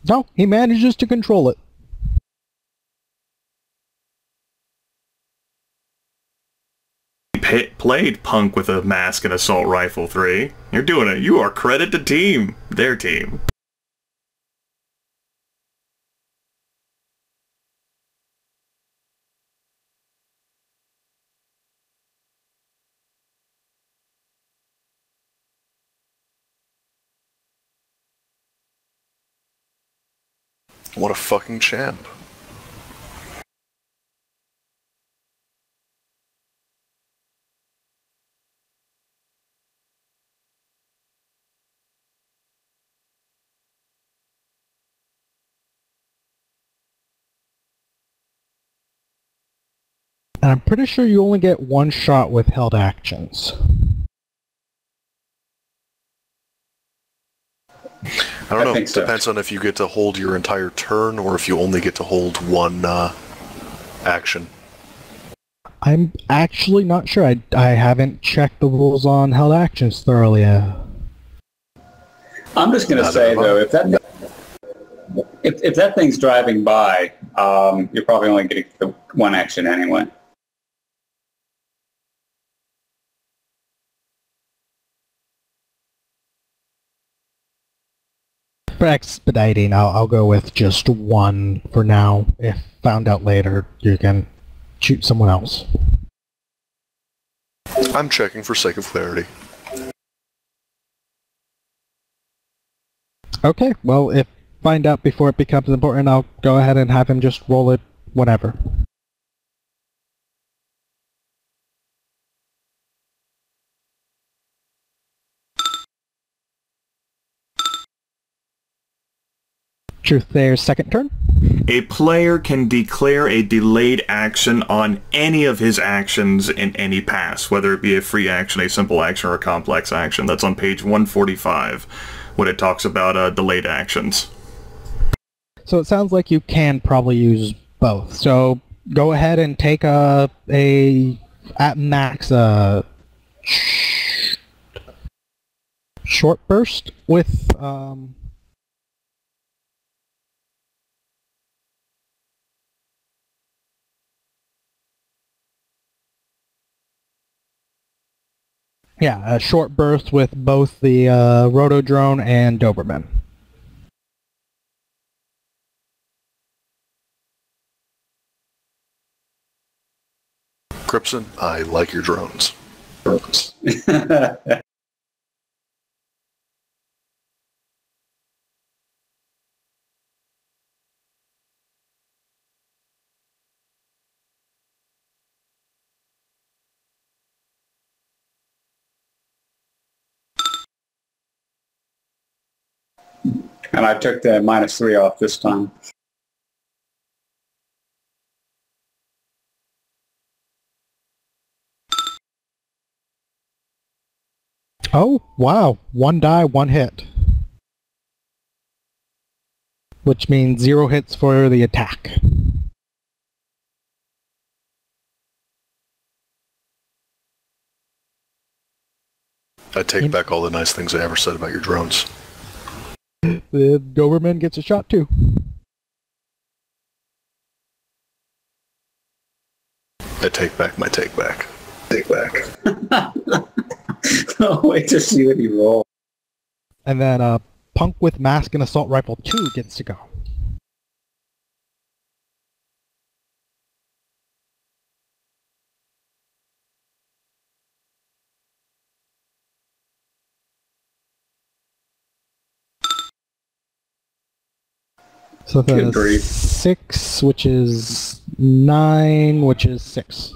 No, he manages to control it. Played punk with a mask and assault rifle 3. You're doing it. You are credit to team. Their team. What a fucking champ. And I'm pretty sure you only get one shot with held actions. I don't know. think so. Depends on if you get to hold your entire turn or if you only get to hold one action. I'm actually not sure. I haven't checked the rules on held actions thoroughly. I'm just going to say, though, if that thing's driving by, you're probably only getting the one action anyway. For expediting, I'll go with just one for now. If found out later, you can shoot someone else. I'm checking for sake of clarity. Okay, well, if find out before it becomes important, I'll go ahead and have him just roll it whenever. Truth there's second turn. A player can declare a delayed action on any of his actions in any pass, whether it be a free action, a simple action, or a complex action. That's on page 145, when it talks about delayed actions. So it sounds like you can probably use both. So go ahead and take at max short burst with a short burst with both the Rotodrone and Doberman. Cripson, I like your drones. And I took the -3 off this time. Oh, wow. One die, one hit. Which means 0 hits for the attack. I take back all the nice things I ever said about your drones. The Doberman gets a shot too. I take back my take back. Take back. Oh, wait to see what you roll. And then Punk with Mask and Assault Rifle 2 gets to go. So Good the grief. 6, which is 9, which is 6.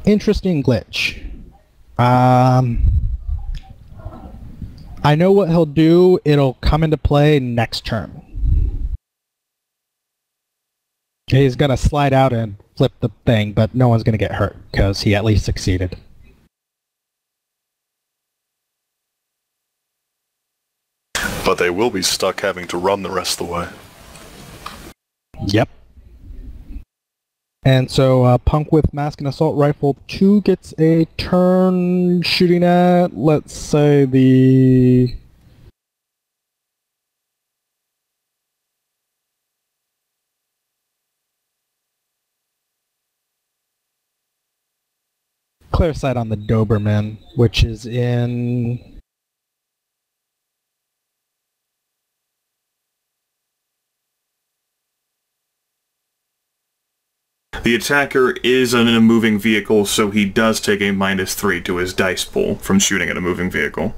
Interesting glitch. I know what he'll do. It'll come into play next turn. He's gonna slide out and flip the thing, but no one's gonna get hurt, because he at least succeeded. But they will be stuck having to run the rest of the way. Yep. And so Punk with Mask and Assault Rifle 2 gets a turn shooting at, let's say, the... clear sight on the Doberman, which is in... The attacker is in a moving vehicle, so he does take a -3 to his dice pool from shooting at a moving vehicle.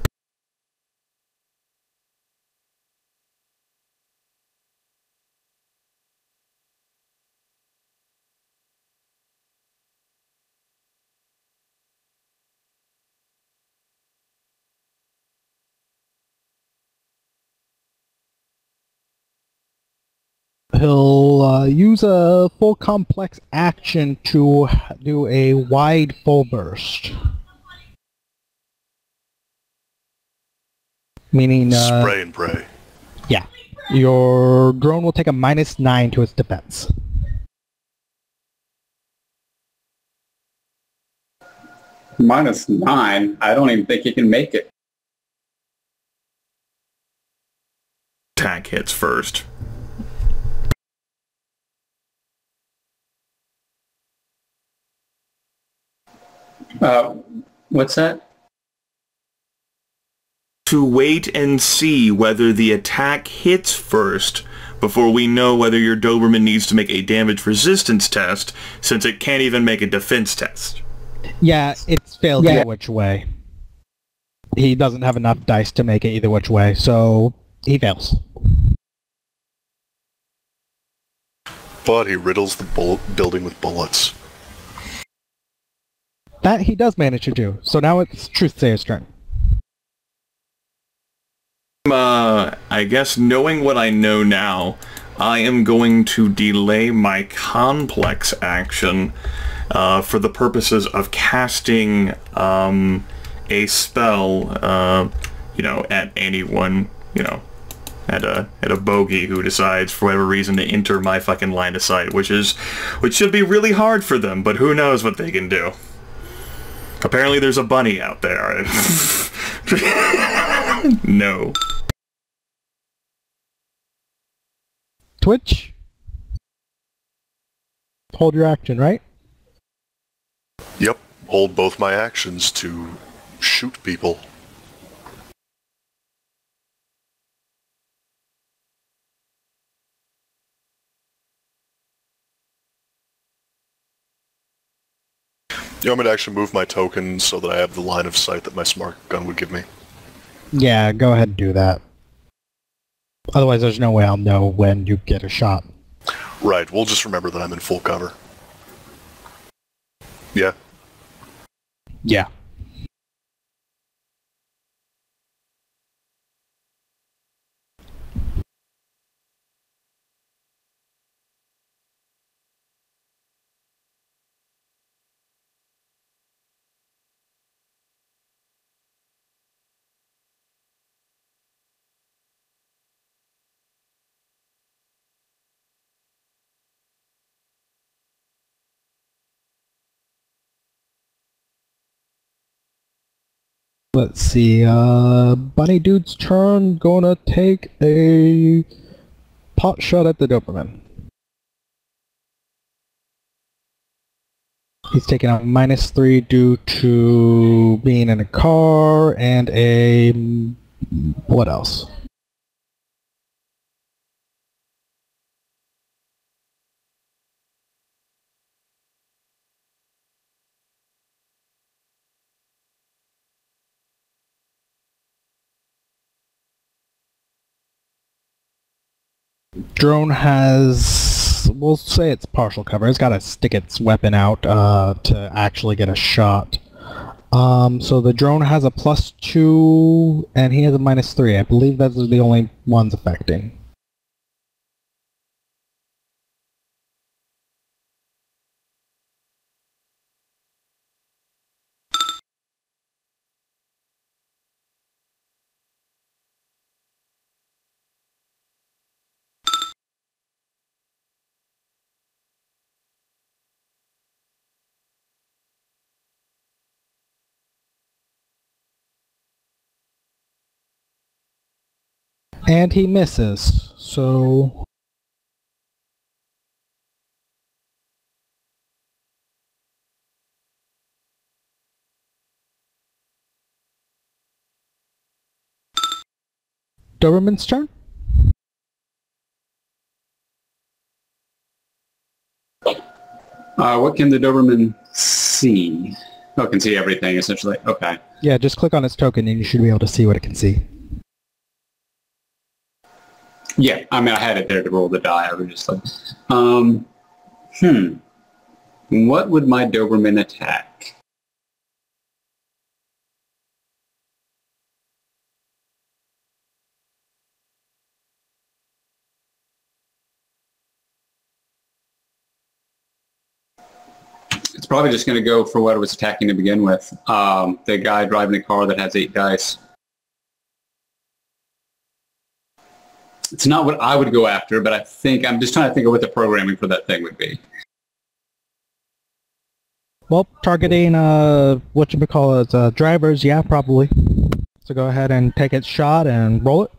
He'll use a full complex action to do a wide full burst. Meaning, Spray and pray. yeah. Your drone will take a -9 to its defense. -9? I don't even think you can make it. Attack hits first. What's that? To wait and see whether the attack hits first before we know whether your Doberman needs to make a damage resistance test, since it can't even make a defense test. Yeah, it's failed either which way. He doesn't have enough dice to make it either which way, so he fails. But he riddles the building with bullets. That he does manage to do, so now it's Truthsayer's turn. I guess knowing what I know now, I am going to delay my complex action for the purposes of casting a spell, at anyone, at a bogey who decides for whatever reason to enter my fucking line of sight, which should be really hard for them, but who knows what they can do. Apparently there's a bunny out there. No. Twitch? Hold your action, right? Yep, hold both my actions to shoot people. You want me to actually move my token so that I have the line of sight that my smart gun would give me? Yeah, go ahead and do that. Otherwise there's no way I'll know when you get a shot. Right, we'll just remember that I'm in full cover. Yeah. Yeah. Let's see, Bunny Dude's turn, gonna take a pot shot at the Doberman. He's taking a -3 due to being in a car and a... what else? Drone has, we'll say it's partial cover. It's got to stick its weapon out to actually get a shot. So the drone has a +2 and he has a -3. I believe those are the only ones affecting. And he misses, so... Doberman's turn? What can the Doberman see? Oh, it can see everything, essentially. Okay. Yeah, just click on its token and you should be able to see what it can see. Yeah, I mean, I had it there to roll the die. I was just like, what would my Doberman attack? It's probably just going to go for what it was attacking to begin with. The guy driving a car that has 8 dice. It's not what I would go after, but I'm just trying to think of what the programming for that thing would be. Well, targeting, whatchamacallit, drivers, yeah, probably. So go ahead and take its shot and roll it.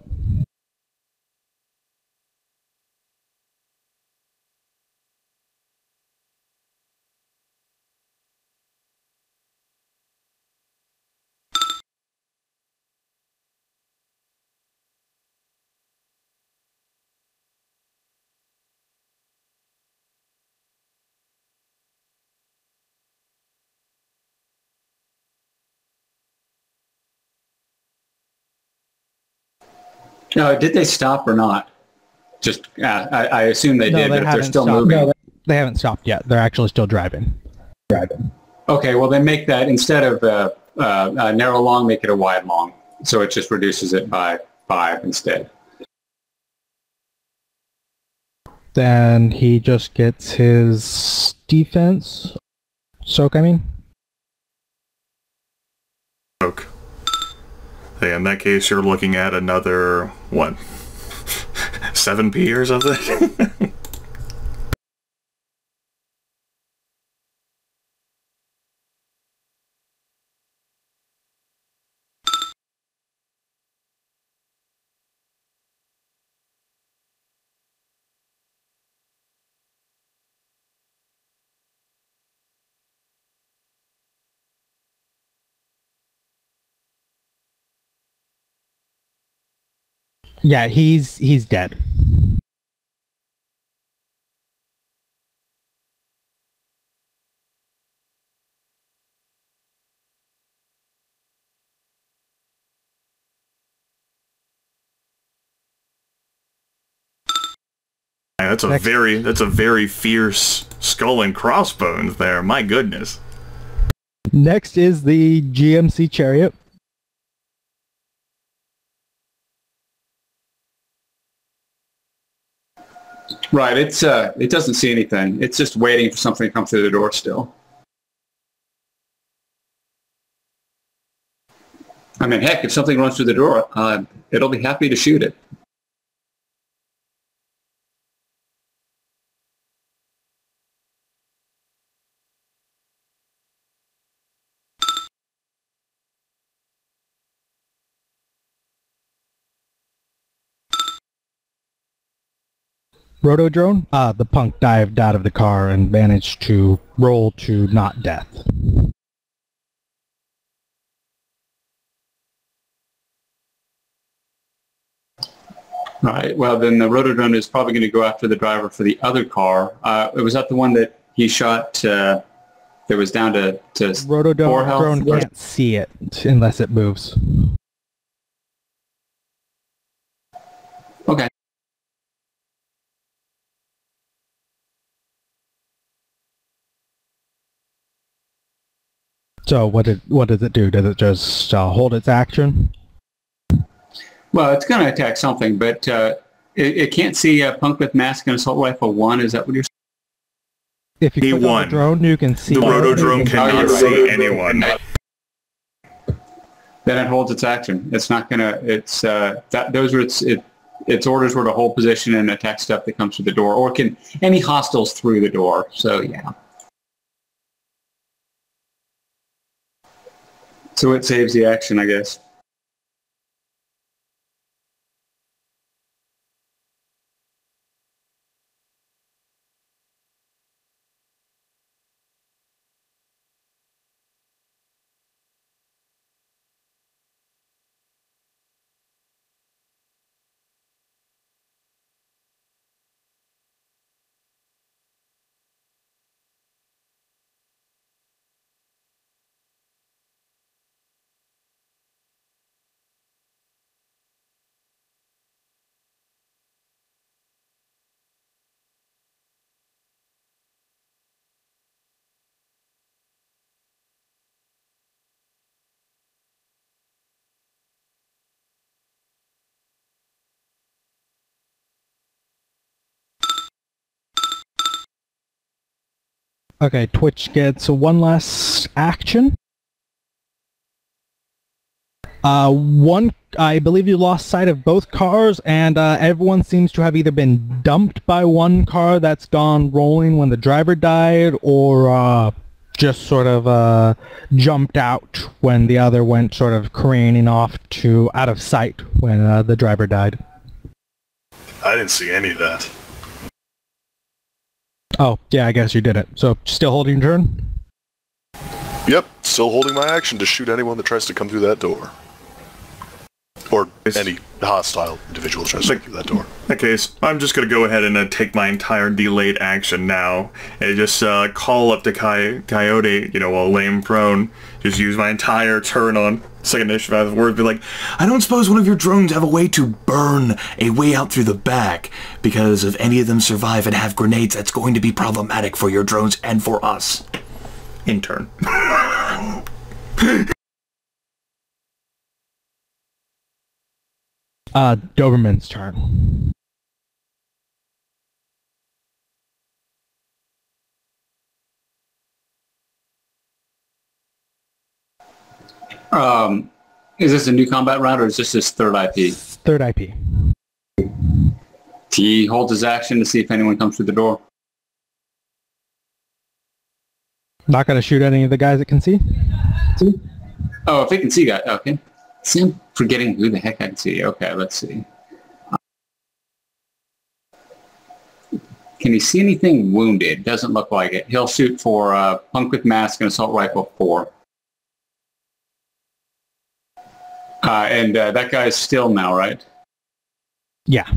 Did they stop or not? Just, I assume they did, but if they're still moving. No, they haven't stopped yet. They're actually still driving. Okay, well then make that, instead of a narrow long, make it a wide long. So it just reduces it by 5 instead. Then he just gets his defense. Soak, I mean. Soak. Hey, in that case, you're looking at another, what, 7p or something? Yeah, he's dead. That's a very fierce skull and crossbones there. My goodness. Next is the GMC chariot. Right, it doesn't see anything. It's just waiting for something to come through the door still. I mean, heck, if something runs through the door, it'll be happy to shoot it. Rotodrone, the punk dived out of the car and managed to roll to not death. All right, well then the Rotodrone is probably going to go after the driver for the other car. Was that the one that he shot that was down to 4 health? Rotodrone can't see it unless it moves. Okay. So what does it do? Does it just hold its action? Well, it's going to attack something, but it can't see a punk with mask and assault rifle 1. Is that what you're saying? If you click on the drone, you can see... The Rotodrone cannot see anyone. Then it holds its action. It's not going to... It's those are its orders were to hold position and attack stuff that comes through the door, or can any hostiles through the door. So yeah. So it saves the action, I guess. Okay, Twitch gets one last action. I believe you lost sight of both cars, and everyone seems to have either been dumped by one car that's gone rolling when the driver died, or just sort of jumped out when the other went sort of careening off to out of sight when the driver died. I didn't see any of that. Oh, yeah, I guess you did it. So, still holding your turn? Yep, still holding my action to shoot anyone that tries to come through that door. Or any hostile individual that tries to come through that door. Okay, so I'm just going to go ahead and take my entire delayed action now, and just call up to Coyote, while laying prone. Just use my entire turn on second initiative out of the word, be like, I don't suppose one of your drones have a way to burn a way out through the back, because if any of them survive and have grenades, that's going to be problematic for your drones and for us. In turn. Doberman's turn. Is this a new combat round, or is this his third IP? Third IP. He holds his action to see if anyone comes through the door. Not going to shoot any of the guys that can see? Oh, if he can see guys, okay. See, I'm forgetting who the heck I can see. Okay, let's see. Can he see anything wounded? Doesn't look like it. He'll shoot for punk with mask and assault rifle 4. And that guy's still now, right? Yeah.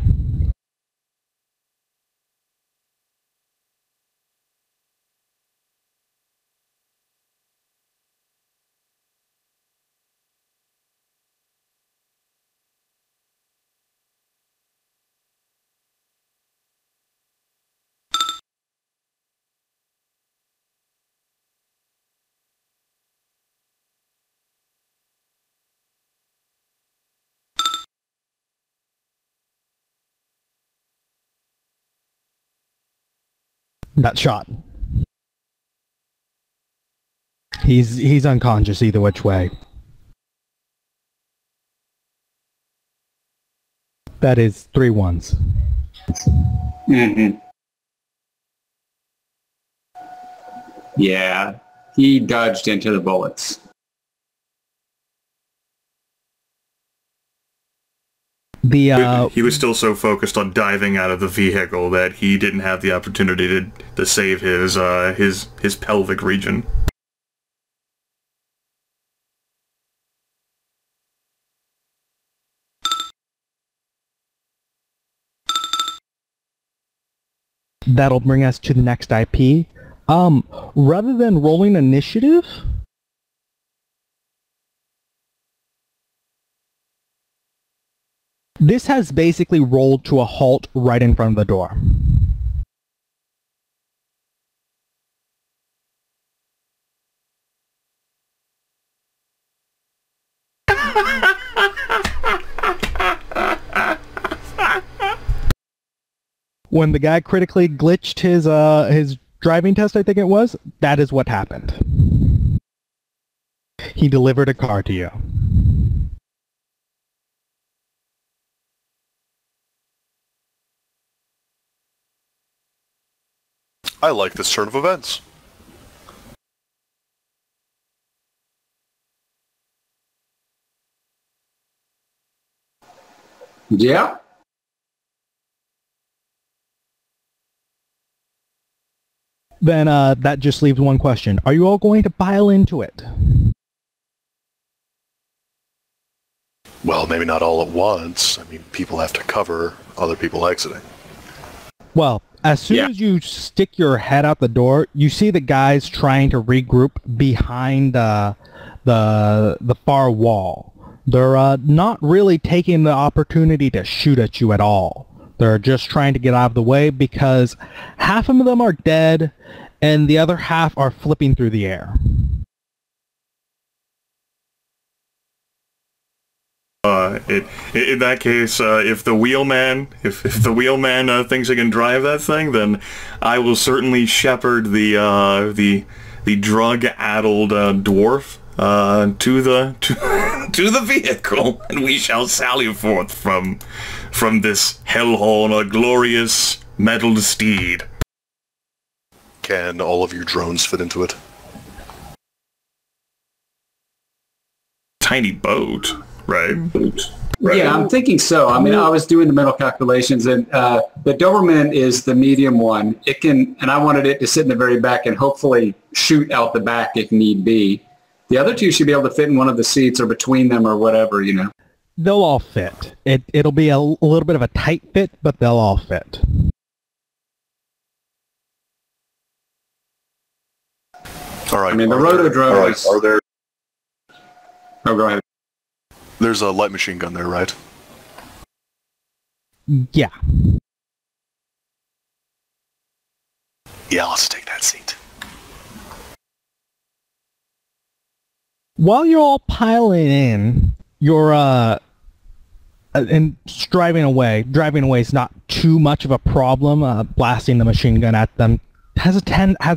That shot. He's unconscious either which way. That is 3 ones. Mm-hmm. Yeah, he dodged into the bullets. He was still so focused on diving out of the vehicle that he didn't have the opportunity to save his pelvic region. That'll bring us to the next IP. Rather than rolling initiative, this has basically rolled to a halt right in front of the door. When the guy critically glitched his driving test, I think it was, that is what happened. He delivered a car to you. I like this turn of events. Yeah. Then that just leaves one question. Are you all going to pile into it? Well, maybe not all at once. I mean, people have to cover other people exiting. Well, as soon as you stick your head out the door, you see the guys trying to regroup behind the far wall. They're not really taking the opportunity to shoot at you at all. They're just trying to get out of the way because half of them are dead and the other half are flipping through the air. In that case, if the wheelman, if the wheelman thinks he can drive that thing, then I will certainly shepherd the drug-addled dwarf to the vehicle, and we shall sally forth from this hellhole on a glorious metalled steed. Can all of your drones fit into it? Tiny boat, right? Right. Yeah, I'm thinking so. I mean, I was doing the mental calculations, and the Doberman is the medium one. It can, and I wanted it to sit in the very back and hopefully shoot out the back if need be. The other two should be able to fit in one of the seats or between them or whatever, you know. They'll all fit. It'll be a little bit of a tight fit, but they'll all fit. All right. I mean, the rotodrome is... Are there... Oh, go ahead. There's a light machine gun there, right? Yeah. Yeah, let's take that seat. While you're all piling in, you're and driving away is not too much of a problem. Blasting the machine gun at them has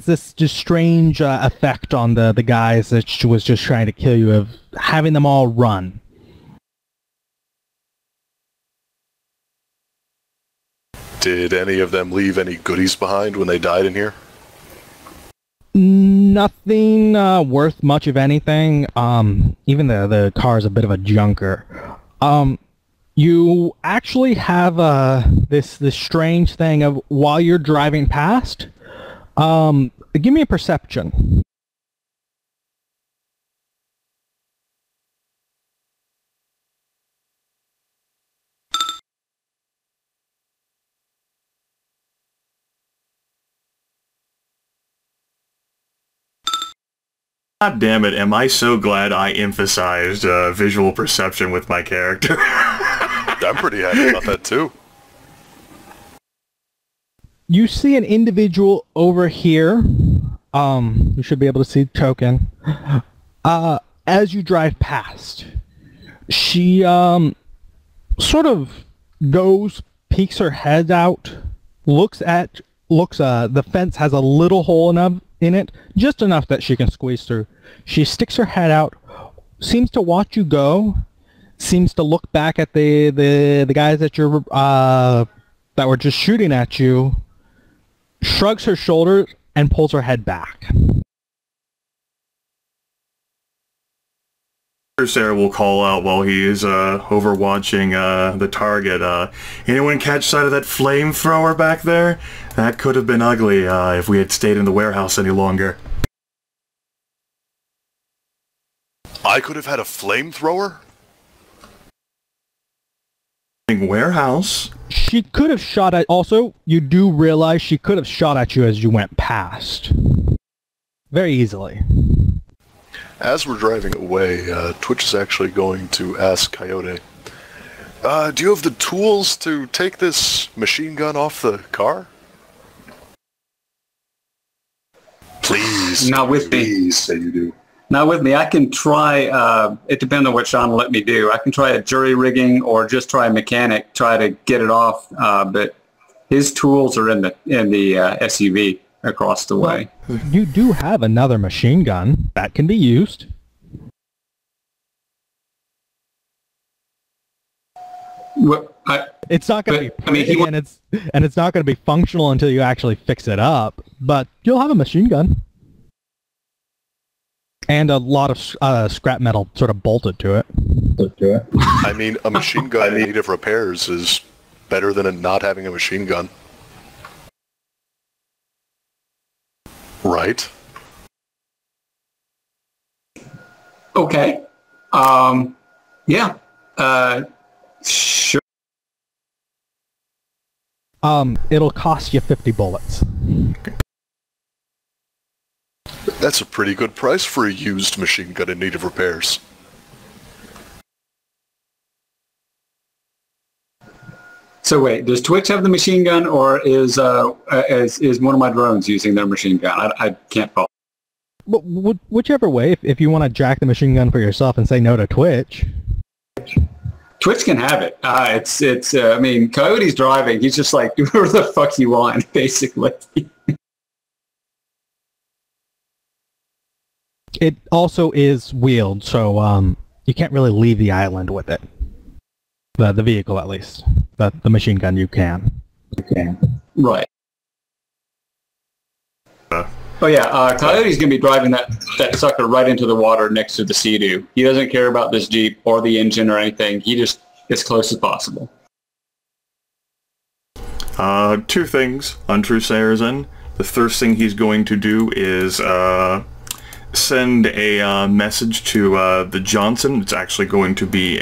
this just strange effect on the guys that she was just trying to kill you, of having them all run. Did any of them leave any goodies behind when they died in here? Nothing worth much of anything. Even the car's a bit of a junker. You actually have this strange thing of, while you're driving past, give me a perception. God damn it, am I so glad I emphasized visual perception with my character. I'm pretty happy about that too. You see an individual over here. You should be able to see the token. As you drive past, she sort of goes, peeks her head out, looks. The fence has a little hole in it, just enough that she can squeeze through. She sticks her head out, seems to watch you go, seems to look back at the guys that that were just shooting at you, shrugs her shoulders, and pulls her head back. Sarah will call out while he is overwatching the target. Anyone catch sight of that flamethrower back there? That could have been ugly if we had stayed in the warehouse any longer. I could have had a flamethrower? Warehouse? She could have shot at... Also, you do realize she could have shot at you as you went past. Very easily. As we're driving away, Twitch is actually going to ask Coyote, do you have the tools to take this machine gun off the car? Please. Not with me. Please say you do. Not with me. I can try, it depends on what Sean will let me do. I can try a jury rigging or just try a mechanic, try to get it off, but his tools are in the SUV across the way. You do have another machine gun that can be used. It's not going to be pretty, and it's not going to be functional until you actually fix it up, but you'll have a machine gun. And a lot of scrap metal sort of bolted to it. I mean, a machine gun in need of repairs is better than not having a machine gun. Right? Okay. Yeah. Sure. It'll cost you 50 bullets. That's a pretty good price for a used machine gun in need of repairs. So wait, does Twitch have the machine gun, or is one of my drones using their machine gun? I can't follow. But whichever way, if you want to jack the machine gun for yourself and say no to Twitch. Twitch can have it. I mean, Coyote's driving. He's just like, do whatever the fuck you want, basically. It also is wheeled, so you can't really leave the island with it. The vehicle, at least. The machine gun, you can. Right. Oh yeah, Coyote's gonna be driving that sucker right into the water next to the Sea-Doo. He doesn't care about this Jeep or the engine or anything. He just as close as possible. Two things on True Sarazen. The first thing he's going to do is send a message to the Johnson. It's actually going to be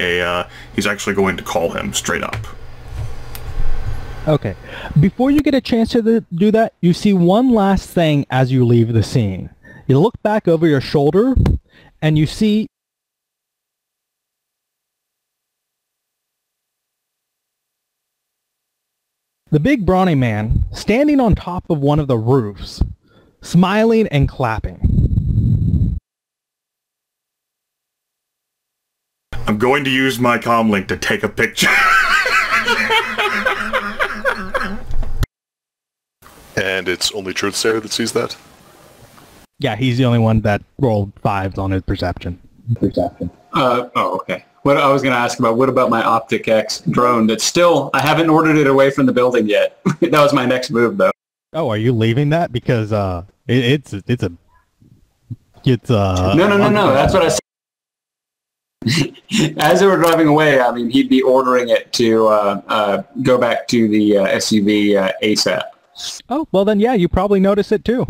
he's actually going to call him straight up. Okay. Before you get a chance to do that, you see one last thing as you leave the scene. You look back over your shoulder, and you see the big brawny man standing on top of one of the roofs, smiling and clapping. I'm going to use my comlink to take a picture. And it's only Truth Sayer that sees that? Yeah, he's the only one that rolled 5s on his perception. Okay. What I was going to ask about, what about my Optic X drone that's still, I haven't ordered it away from the building yet. That was my next move, though. Oh, are you leaving that? Because it's No, that's what I said. As they were driving away, I mean, he'd be ordering it to go back to the SUV ASAP. Oh, well then, yeah, you probably notice it too.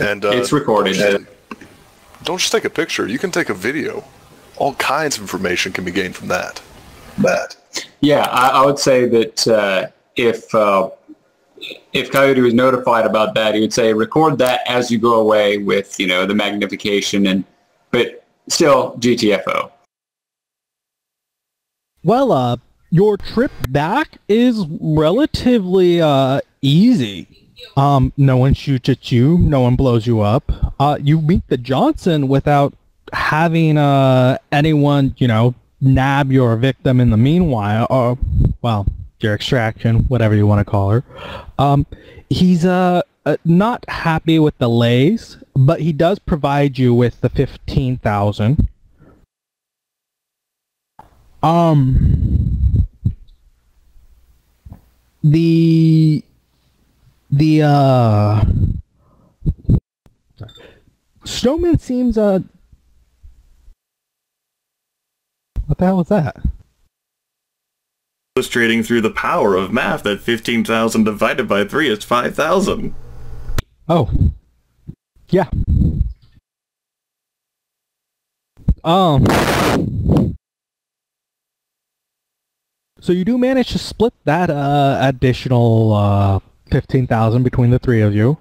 And it's recorded. Don't just take a picture. You can take a video. All kinds of information can be gained from that. Yeah, I would say that if Coyote was notified about that, he would say record that as you go away with, you know, the magnification, but still GTFO. Well, your trip back is relatively easy. No one shoots at you. No one blows you up. You meet the Johnson without having anyone, you know, nab your victim in the meanwhile, or, well, your extraction, whatever you want to call her. He's not happy with the lays, but he does provide you with the 15,000. Snowman seems what the hell was that? Illustrating through the power of math that 15,000 divided by 3 is 5,000. Oh. Yeah. So you do manage to split that additional 15,000 between the three of you.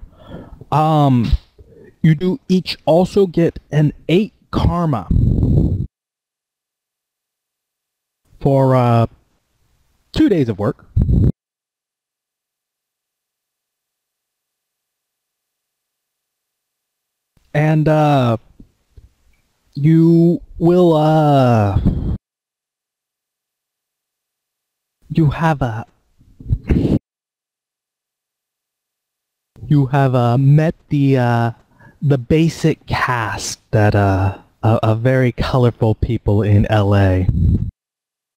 You do each also get an 8 karma for 2 days of work. And you will you have met the basic cast that of very colorful people in LA.